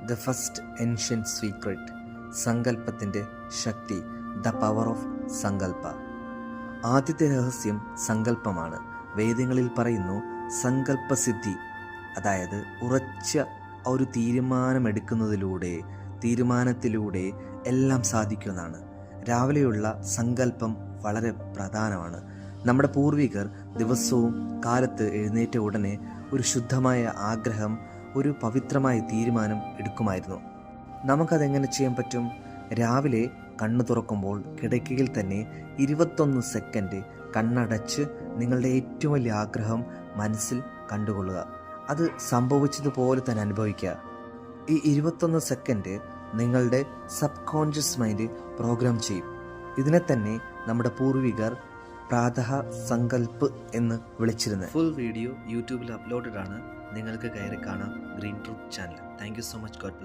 The first ancient secret, സങ്കല്പത്തിൻ്റെ ശക്തി, the power of sankalpa. ആദ്യത്തെ രഹസ്യം സങ്കല്പമാണ്. വേദങ്ങളിൽ പറയുന്നു സങ്കല്പസിദ്ധി, അതായത് ഉറച്ച ഒരു തീരുമാനത്തിലൂടെ എല്ലാം സാധിക്കുമെന്നാണ്. രാവിലെയുള്ള സങ്കല്പം വളരെ പ്രധാനമാണ്. നമ്മുടെ പൂർവികർ ദിവസവും കാലത്ത് എഴുന്നേറ്റ ഉടനെ ഒരു ശുദ്ധമായ ആഗ്രഹം, ഒരു പവിത്രമായ തീരുമാനം എടുക്കുമായിരുന്നു. നമുക്കതെങ്ങനെ ചെയ്യാൻ പറ്റും? രാവിലെ കണ്ണു തുറക്കുമ്പോൾ കിടക്കയിൽ തന്നെ 21 സെക്കൻഡ് കണ്ണടച്ച് നിങ്ങളുടെ ഏറ്റവും വലിയ ആഗ്രഹം മനസ്സിൽ കണ്ടുകൊള്ളുക. അത് സംഭവിച്ചതുപോലെ തന്നെ അനുഭവിക്കുക. ഈ 21 സെക്കൻഡ് നിങ്ങളുടെ സബ് കോൺഷ്യസ് മൈൻഡ് പ്രോഗ്രാം ചെയ്യും. ഇതിനെ തന്നെ നമ്മുടെ പൂർവികർ പ്രാതഃ സങ്കൽപ്പ് എന്ന് വിളിച്ചിരുന്നത്. ഫുൾ വീഡിയോ യൂട്യൂബിൽ അപ്ലോഡഡ് ആണ്. നിങ്ങൾക്ക് കയറി കാണാം green truth channel. Thank you so much. God bless.